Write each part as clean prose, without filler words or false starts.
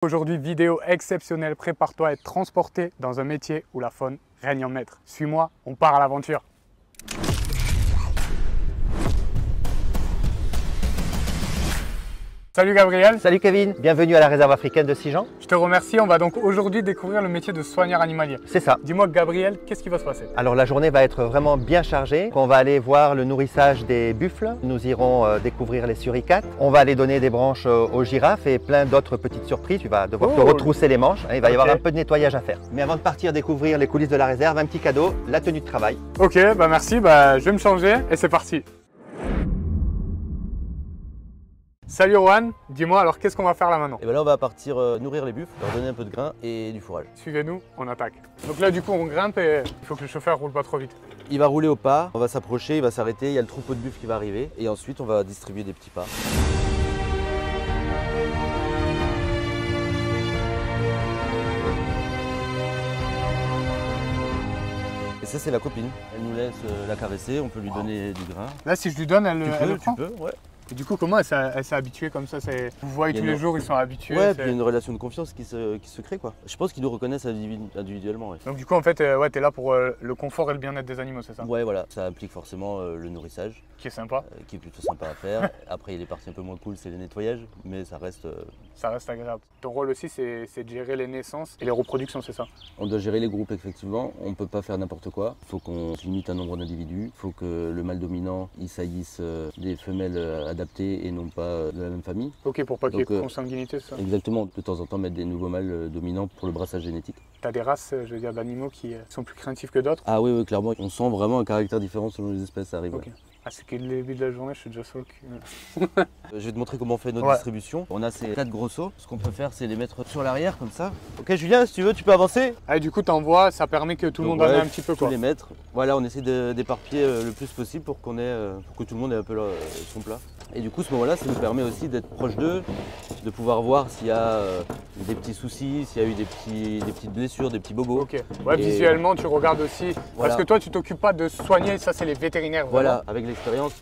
Aujourd'hui, vidéo exceptionnelle, prépare-toi à être transporté dans un métier où la faune règne en maître. Suis-moi, on part à l'aventure. Salut Gabriel. Salut Kevin, bienvenue à la réserve africaine de Sijan. Je te remercie, on va donc aujourd'hui découvrir le métier de soigneur animalier. C'est ça. Dis-moi Gabriel, qu'est-ce qui va se passer? Alors la journée va être vraiment bien chargée. On va aller voir le nourrissage des buffles, nous irons découvrir les suricates, on va aller donner des branches aux girafes et plein d'autres petites surprises. Tu vas devoir te retrousser les manches, il va y avoir un peu de nettoyage à faire. Mais avant de partir découvrir les coulisses de la réserve, un petit cadeau, la tenue de travail. Ok, bah merci, je vais me changer et c'est parti. Salut Rohan, dis-moi alors qu'est-ce qu'on va faire là maintenant? Et bien là on va partir nourrir les buffles, leur donner un peu de grain et du fourrage. Suivez-nous, on attaque. Donc là du coup on grimpe et il faut que le chauffeur roule pas trop vite. Il va rouler au pas, on va s'approcher, il va s'arrêter, il y a le troupeau de buffles qui va arriver et ensuite on va distribuer des petits pas. Et ça c'est la copine, elle nous laisse la caresser, on peut lui donner du grain. Là si je lui donne, elle le prend? Tu peux, ouais. Et du coup, comment elle s'est habituée comme ça? Vous voyez tous les jours, ils sont habitués. Ouais, puis il y a une relation de confiance qui se crée quoi. Je pense qu'ils nous reconnaissent individuellement. Ouais. Donc du coup, en fait, ouais, t'es là pour le confort et le bien-être des animaux, c'est ça? Ouais, voilà. Ça implique forcément le nourrissage. Qui est sympa. Qui est plutôt sympa à faire. Après, il y a des parties un peu moins cool, c'est le nettoyage, mais ça reste... Ça reste agréable. Ton rôle aussi, c'est de gérer les naissances et les reproductions, c'est ça? On doit gérer les groupes, effectivement. On ne peut pas faire n'importe quoi. Il faut qu'on limite un nombre d'individus. Il faut que le mâle dominant, il saillisse des femelles adaptées et non pas de la même famille. Ok, pour pas qu'il y ait consanguinité, c'est ça? Exactement. De temps en temps, mettre des nouveaux mâles dominants pour le brassage génétique. Tu as des races, je veux dire, d'animaux qui sont plus craintifs que d'autres? Ah oui, clairement. On sent vraiment un caractère différent selon les espèces, ça arrive. Okay. Ah, c'est que le début de la journée, je suis déjà sur le cul. Je vais te montrer comment on fait notre distribution. On a ces 4 gros seaux. Ce qu'on peut faire, c'est les mettre sur l'arrière, comme ça. Ok, Julien, si tu veux, tu peux avancer. Ah, et du coup, t'envoies, ça permet que tout le monde en ait un petit peu, quoi. Les mettre. Voilà, on essaie d'éparpiller le plus possible pour pour que tout le monde ait un peu son plat. Et du coup, ce moment-là, ça nous permet aussi d'être proche d'eux, de pouvoir voir s'il y a des petits soucis, s'il y a eu des petites blessures, des petits bobos. Ok. Ouais, visuellement, tu regardes aussi. Parce que toi, tu t'occupes pas de soigner, ça, c'est les vétérinaires. Voilà, avec l'expérience,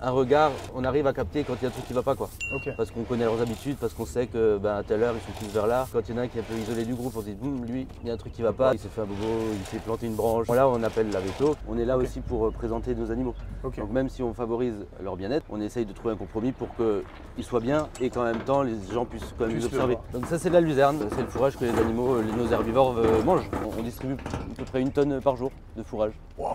un regard, on arrive à capter quand il y a un truc qui va pas, quoi. Parce qu'on connaît leurs habitudes, parce qu'on sait que à telle heure ils sont tous vers là. Quand il y en a un qui est un peu isolé du groupe, on se dit lui, il y a un truc qui va pas, il s'est fait un bobo, il s'est planté une branche. Là on appelle la veto, on est là aussi pour présenter nos animaux. Donc même si on favorise leur bien-être, on essaye de trouver un compromis pour qu'ils soient bien et qu'en même temps les gens puissent quand même les observer. Donc ça c'est de la luzerne, c'est le fourrage que les animaux, nos herbivores mangent. On distribue à peu près 1 tonne par jour de fourrage. Wow.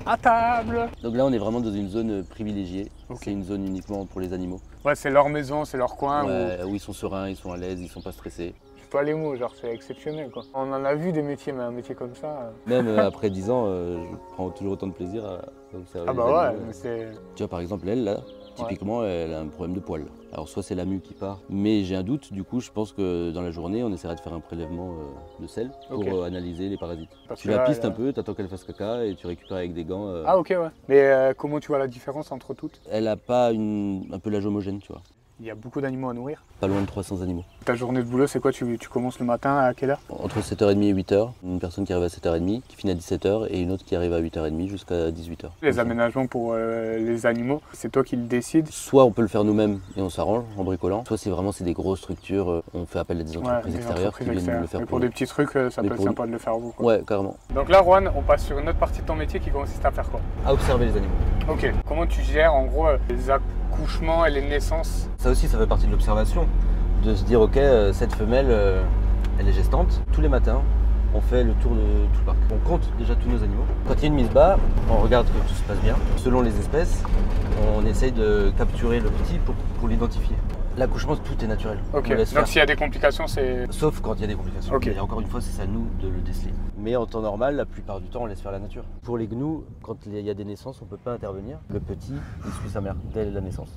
À table. Donc là on est vraiment dans une zone privilégiée, c'est une zone uniquement pour les animaux. Ouais, c'est leur maison, c'est leur coin. Ouais, où ils sont sereins, ils sont à l'aise, ils sont pas stressés. Je sais pas les mots, genre c'est exceptionnel quoi. On en a vu des métiers, mais un métier comme ça... Même après 10 ans, je prends toujours autant de plaisir à observer les ouais, animaux. mais c'est... Tu vois par exemple elle là, typiquement elle a un problème de poils. Alors soit c'est la mue qui part, mais j'ai un doute, du coup je pense que dans la journée on essaiera de faire un prélèvement de sel pour analyser les parasites. Tu la pistes un peu, tu attends qu'elle fasse caca et tu récupères avec des gants. Ah ok ouais. Mais comment tu vois la différence entre toutes? Elle a pas un pelage homogène, tu vois. Il y a beaucoup d'animaux à nourrir? Pas loin de 300 animaux. Ta journée de boulot, c'est quoi? Tu commences le matin à quelle heure? Entre 7h30 et 8h. Une personne qui arrive à 7h30, qui finit à 17h, et une autre qui arrive à 8h30 jusqu'à 18h. Les aménagements pour les animaux, c'est toi qui le décides? Soit on peut le faire nous-mêmes et on s'arrange en bricolant, soit c'est des grosses structures, on fait appel à des entreprises extérieures qui viennent nous le faire. Mais pour des petits trucs, ça peut être sympa de le faire vous, quoi. Ouais, carrément. Donc là, Rohan, on passe sur une autre partie de ton métier qui consiste à faire quoi? À observer les animaux. Ok. Comment tu gères en gros les accouchements et les naissances? Ça aussi, ça fait partie de l'observation. De se dire, ok, cette femelle, elle est gestante. Tous les matins, on fait le tour de tout le parc. On compte déjà tous nos animaux. Quand il y a une mise bas, on regarde que tout se passe bien. Selon les espèces, on essaye de capturer le petit pour l'identifier. L'accouchement, tout est naturel. Ok, donc s'il y a des complications, c'est... Sauf quand il y a des complications. Et encore une fois, c'est à nous de le déceler. Mais en temps normal, la plupart du temps, on laisse faire la nature. Pour les gnous, quand il y a des naissances, on ne peut pas intervenir. Le petit, il suit sa mère dès la naissance.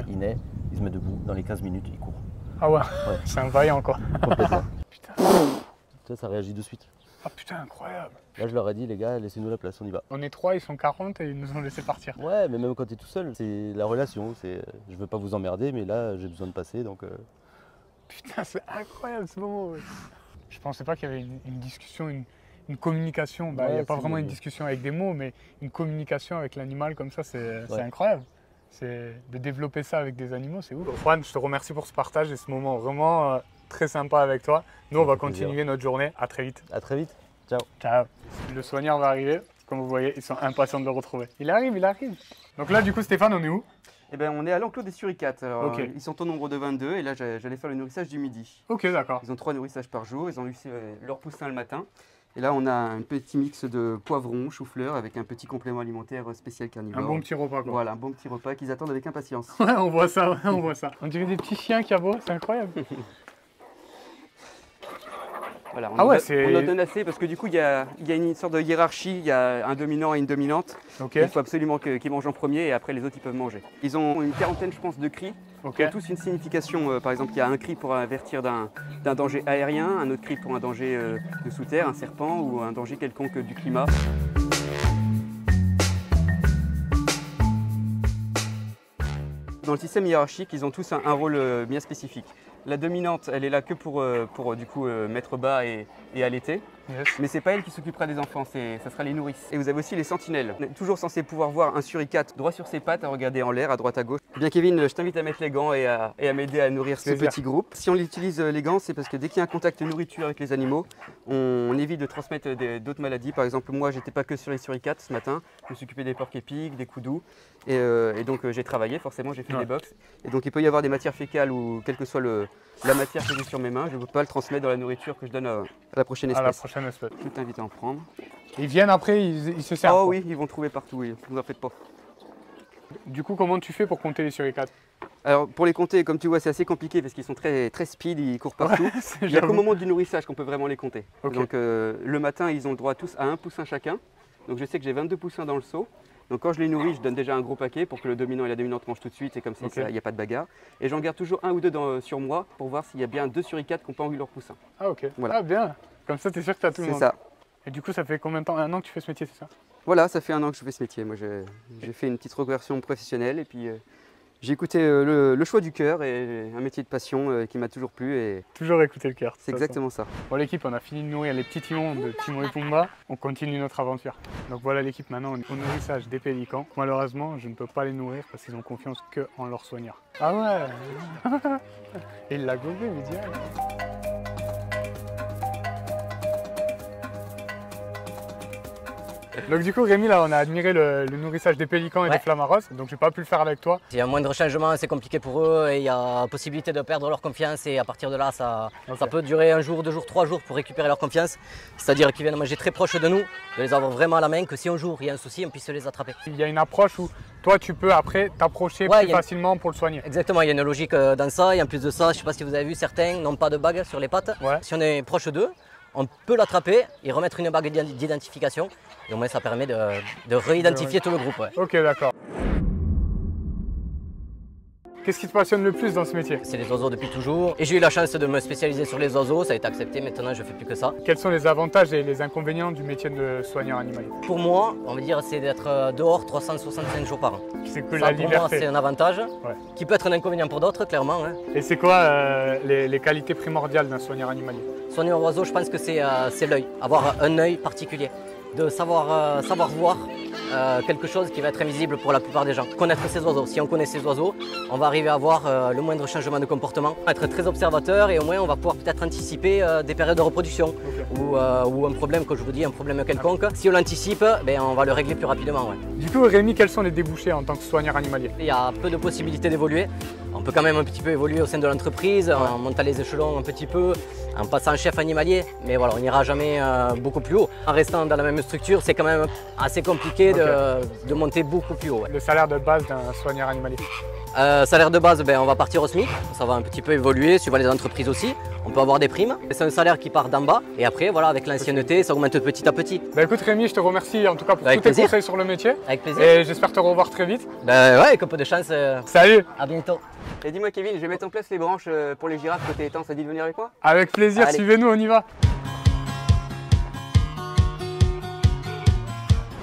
Il naît, il se met debout, dans les 15 minutes, il court. Ah ouais. C'est un vaillant quoi. Complètement. Putain. Ça réagit de suite. Ah putain, incroyable. Là, je leur ai dit, les gars, laissez-nous la place, on y va. On est 3, ils sont 40 et ils nous ont laissé partir. Ouais, mais même quand tu es tout seul, c'est la relation. Je veux pas vous emmerder, mais là, j'ai besoin de passer, donc... Putain, c'est incroyable ce moment. Je pensais pas qu'il y avait une discussion, une communication. Il n'y a pas vraiment une discussion avec des mots, mais une communication avec l'animal comme ça, c'est incroyable. De développer ça avec des animaux, c'est ouf. Juan, je te remercie pour ce partage et ce moment vraiment très sympa avec toi. Nous, on va continuer notre journée. À très vite. À très vite. Ciao. Ciao. Le soigneur va arriver. Comme vous voyez, ils sont impatients de le retrouver. Il arrive, il arrive. Donc là, du coup, Stéphane, on est où? Eh ben, on est à l'enclos des suricates. Alors, ils sont au nombre de 22 et là, j'allais faire le nourrissage du midi. Ok, d'accord. Ils ont 3 nourrissages par jour. Ils ont eu leur poussin le matin. Et là, on a un petit mix de poivrons, chou-fleur avec un petit complément alimentaire spécial carnivore. Un bon petit repas, quoi. Voilà, un bon petit repas qu'ils attendent avec impatience. Ouais, on voit ça, on voit ça. On dirait des petits chiens qui aboient, c'est incroyable. Voilà, on en donne assez parce que du coup, il y a une sorte de hiérarchie. Il y a un dominant et une dominante. Okay. Il faut absolument qu'ils mangent en premier et après, les autres, ils peuvent manger. Ils ont une quarantaine, je pense, de cris. Qui ont tous une signification. Par exemple, il y a un cri pour avertir d'un danger aérien, un autre cri pour un danger de sous terre, un serpent ou un danger quelconque du climat. Dans le système hiérarchique, ils ont tous un rôle bien spécifique. La dominante, elle est là que pour du coup, mettre bas et allaiter. Yes. Mais c'est pas elle qui s'occupera des enfants, ça sera les nourrices. Et vous avez aussi les sentinelles. On est toujours censé pouvoir voir un suricate droit sur ses pattes, à regarder en l'air, à droite, à gauche. Eh bien Kevin, je t'invite à mettre les gants et à m'aider à nourrir ce petit groupe. Si on utilise les gants, c'est parce que dès qu'il y a un contact nourriture avec les animaux, on évite de transmettre d'autres maladies. Par exemple, moi, j'étais pas que sur les suricates ce matin. Je me suis occupé des porcs épics, des coudous. Et donc j'ai travaillé, forcément, j'ai fait des box. Et donc il peut y avoir des matières fécales ou quelle que soit la matière que j'ai sur mes mains, je ne peux pas le transmettre dans la nourriture que je donne à la prochaine espèce. Je t'invite à en prendre. Ils viennent après, ils se servent. Oh oui, ils vont trouver partout, oui. Ne vous en faites pas. Du coup, comment tu fais pour compter les suricates? Alors pour les compter, comme tu vois, c'est assez compliqué parce qu'ils sont très speed, ils courent partout. Ouais, il n'y a qu'au moment du nourrissage qu'on peut vraiment les compter. Okay. Donc le matin, ils ont le droit tous à un poussin chacun. Donc je sais que j'ai 22 poussins dans le seau. Donc quand je les nourris, je donne déjà un gros paquet pour que le dominant et la dominante mangent tout de suite et comme ça, il n'y a pas de bagarre. Et j'en garde toujours un ou deux sur moi pour voir s'il y a bien 2 suricates qui n'ont pas envie leur poussin. Ah ok, voilà. Ah bien, comme ça tu es sûr que tu as tout le monde. C'est ça. Et du coup ça fait combien de temps? 1 an que tu fais ce métier, c'est ça? Voilà, ça fait 1 an que je fais ce métier. Moi j'ai fait une petite reconversion professionnelle et puis j'ai écouté le choix du cœur et un métier de passion qui m'a toujours plu. Et toujours écouter le cœur. C'est exactement ça. Bon l'équipe, on a fini de nourrir les petits timons de Timon et Pumba. On continue notre aventure. Donc voilà l'équipe, maintenant on est au nourrissage des pélicans. Malheureusement, je ne peux pas les nourrir parce qu'ils ont confiance qu'en leur soigneur. Ah ouais. Et il l'a gobé, Lydia. Donc du coup Rémi, là on a admiré le nourrissage des pélicans et des flamarros, donc j'ai pas pu le faire avec toi. Il y a un moindre changement, c'est compliqué pour eux et il y a possibilité de perdre leur confiance et à partir de là ça peut durer 1 jour, 2 jours, 3 jours pour récupérer leur confiance. C'est-à-dire qu'ils viennent manger très proche de nous, de les avoir vraiment à la main, que si un jour il y a un souci on puisse les attraper. Il y a une approche où toi tu peux après t'approcher plus facilement pour le soigner. Exactement, il y a une logique dans ça et en plus de ça, je ne sais pas si vous avez vu, certains n'ont pas de bague sur les pattes. Si on est proche d'eux, on peut l'attraper et remettre une bague d'identification. Et au moins ça permet de réidentifier tout le groupe. Ok, d'accord. Qu'est-ce qui te passionne le plus dans ce métier? C'est les oiseaux depuis toujours. Et j'ai eu la chance de me spécialiser sur les oiseaux, ça a été accepté, maintenant je ne fais plus que ça. Quels sont les avantages et les inconvénients du métier de soigneur animalier? Pour moi, on va dire c'est d'être dehors 365 jours par an. C'est que la liberté. Pour moi, c'est un avantage qui peut être un inconvénient pour d'autres, clairement. Et c'est quoi les qualités primordiales d'un soigneur animalier? Soigner un oiseau, je pense que c'est l'œil, avoir un œil particulier, de savoir voir quelque chose qui va être invisible pour la plupart des gens. Connaître ces oiseaux, si on connaît ces oiseaux, on va arriver à voir le moindre changement de comportement, être très observateur et au moins on va pouvoir peut-être anticiper des périodes de reproduction ou un problème, comme je vous dis, un problème quelconque. Si on l'anticipe, on va le régler plus rapidement. Du coup Rémi, quels sont les débouchés en tant que soigneur animalier? Il y a peu de possibilités d'évoluer. On peut quand même un petit peu évoluer au sein de l'entreprise, en montant les échelons un petit peu, en passant chef animalier, mais voilà, on n'ira jamais beaucoup plus haut. En restant dans la même structure, c'est quand même assez compliqué de monter beaucoup plus haut. Le salaire de base d'un soigneur animalier? Salaire de base, on va partir au SMIC, ça va un petit peu évoluer, suivant les entreprises aussi. On peut avoir des primes, c'est un salaire qui part d'en bas et après, voilà, avec l'ancienneté, ça augmente petit à petit. Écoute Rémi, je te remercie en tout cas pour tous tes conseils sur le métier. Avec plaisir. Et j'espère te revoir très vite. Ouais, avec un peu de chance. Salut. À bientôt. Et dis-moi Kevin, je vais mettre en place les branches pour les girafes côté étang, ça dit de venir avec moi? Avec plaisir, suivez-nous, on y va.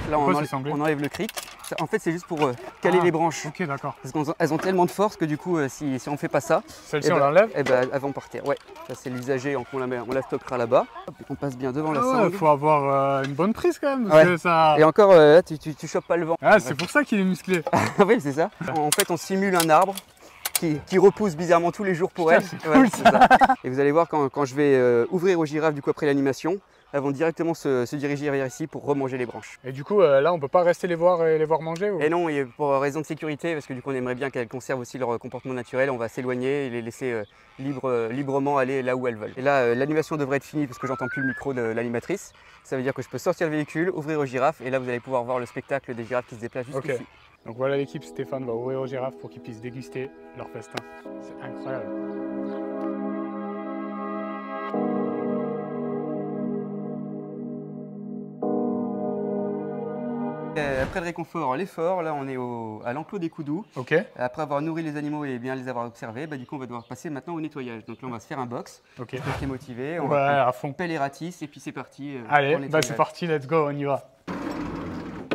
Là on enlève le cric. En fait c'est juste pour caler les branches. Ok, d'accord. Parce qu'elles ont tellement de force que du coup si on ne fait pas ça, celle-ci on l'enlève? Elles vont partir. Ouais, ça c'est l'usager, on la stockera là-bas. On passe bien devant la sangle. Il faut avoir une bonne prise quand même. Parce que ça... Et encore, tu chopes pas le vent. Ah, c'est pour ça qu'il est musclé. Oui, c'est ça. En fait on simule un arbre qui repousse bizarrement tous les jours pour elles. Ouais, c'est ça. Et vous allez voir quand je vais ouvrir aux girafes du coup après l'animation, elles vont directement se diriger vers ici pour remanger les branches. Et du coup, là, on peut pas rester les voir manger ou... Et non, et pour raison de sécurité, parce que du coup, on aimerait bien qu'elles conservent aussi leur comportement naturel, on va s'éloigner et les laisser librement aller là où elles veulent. Et là, l'animation devrait être finie parce que j'entends plus le micro de l'animatrice. Ça veut dire que je peux sortir le véhicule, ouvrir aux girafes, et là, vous allez pouvoir voir le spectacle des girafes qui se déplacent jusqu'ici. Okay. Donc voilà l'équipe, Stéphane va ouvrir aux girafes pour qu'ils puissent déguster leur festin. C'est incroyable. Après le réconfort, l'effort, là on est à l'enclos des Coudous. Okay. Après avoir nourri les animaux et bien les avoir observés, du coup on va devoir passer maintenant au nettoyage. Donc là on va se faire un box. Okay. J'espère que t'es motivé. On va à fond. Pelle et ratisse et puis c'est parti. Allez, c'est parti, let's go, on y va.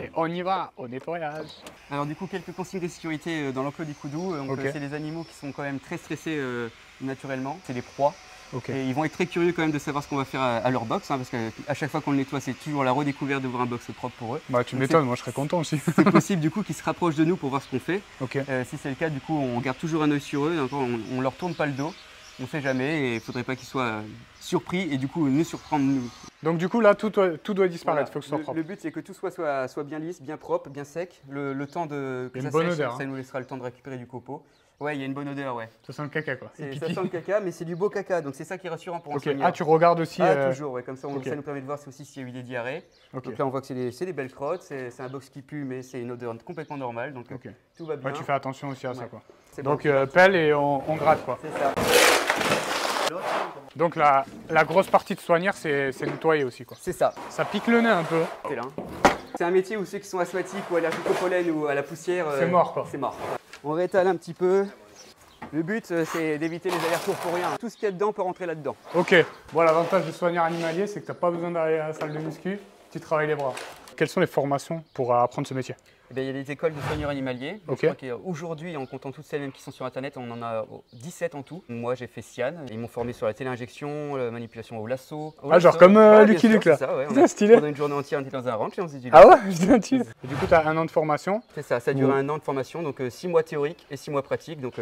Et on y va au nettoyage. Alors du coup quelques consignes de sécurité dans l'enclos des Coudous. Okay. C'est des animaux qui sont quand même très stressés naturellement. C'est des proies. Okay. Et ils vont être très curieux quand même de savoir ce qu'on va faire à leur box, parce qu'à chaque fois qu'on le nettoie, c'est toujours la redécouverte de voir un box propre pour eux. Bah tu m'étonnes, moi je serais content aussi. C'est possible du coup qu'ils se rapprochent de nous pour voir ce qu'on fait. Okay. Si c'est le cas, du coup on garde toujours un œil sur eux, on leur tourne pas le dos, on ne sait jamais et il ne faudrait pas qu'ils soient surpris et du coup nous surprendre nous. Donc du coup là tout doit disparaître, il faut que ce soit propre. Le but c'est que tout soit bien lisse, bien propre, bien sec, le temps que ça sèche, ça nous laissera le temps de récupérer du copeau. Ouais, il y a une bonne odeur, ouais. Ça sent le caca, quoi. Ça sent le caca, mais c'est du beau caca, donc c'est ça qui est rassurant pour un soigneur. Ah, tu regardes aussi toujours, ouais, comme ça, ça nous permet de voir aussi s'il y a eu des diarrhées. Donc là, on voit que c'est des belles crottes, c'est un box qui pue, mais c'est une odeur complètement normale, donc tout va bien. Ouais, tu fais attention aussi à ça, quoi. Donc pelle et on gratte, quoi. C'est ça. Donc la grosse partie de soigneur, c'est nettoyer aussi, quoi. C'est ça. Ça pique le nez un peu. C'est un métier où ceux qui sont asthmatiques ou allergiques au pollen ou à la poussière, c'est mort, quoi. C'est mort. On réétale un petit peu. Le but, c'est d'éviter les allers-retours pour rien. Tout ce qu'il y a dedans peut rentrer là-dedans. Ok. Bon, l'avantage du soigneur animalier, c'est que tu n'as pas besoin d'aller à la salle de muscu, tu travailles les bras. Quelles sont les formations pour apprendre ce métier? Il y a des écoles de soigneurs animaliers. Okay. Aujourd'hui, en comptant toutes celles mêmes qui sont sur Internet, on en a 17 en tout. Moi, j'ai fait Sian. Ils m'ont formé sur la téléinjection, la manipulation au lasso. Genre comme Lucky Luke, là. C'est stylé. Pendant une journée entière, on était dans un ranch et on s'est dit... Ah ouais, je Et du coup, tu as 1 an de formation? C'est ça, ça dure 1 an de formation, donc 6 mois théoriques et 6 mois pratiques. Donc,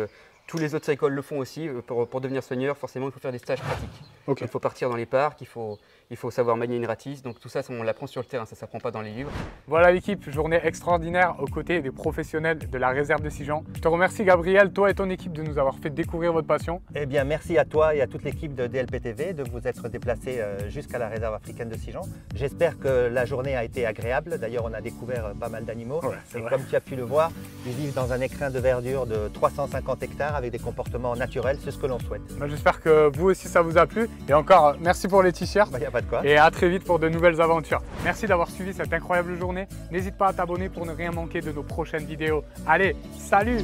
tous les autres écoles le font aussi. Pour devenir soigneur, forcément, il faut faire des stages pratiques. Okay. Il faut partir dans les parcs, il faut savoir manier une ratisse. Donc tout ça, on l'apprend sur le terrain, ça ne s'apprend pas dans les livres. Voilà l'équipe, journée extraordinaire aux côtés des professionnels de la réserve de Sigean. Je te remercie Gabriel, toi et ton équipe de nous avoir fait découvrir votre passion. Eh bien, merci à toi et à toute l'équipe de DLP-TV de vous être déplacés jusqu'à la réserve africaine de Sigean. J'espère que la journée a été agréable. D'ailleurs, on a découvert pas mal d'animaux. Ouais, et comme tu as pu le voir, ils vivent dans un écrin de verdure de 350 hectares avec des comportements naturels, c'est ce que l'on souhaite. J'espère que vous aussi ça vous a plu. Et encore, merci pour les t-shirts. Y a pas de quoi. Et à très vite pour de nouvelles aventures. Merci d'avoir suivi cette incroyable journée. N'hésite pas à t'abonner pour ne rien manquer de nos prochaines vidéos. Allez, salut!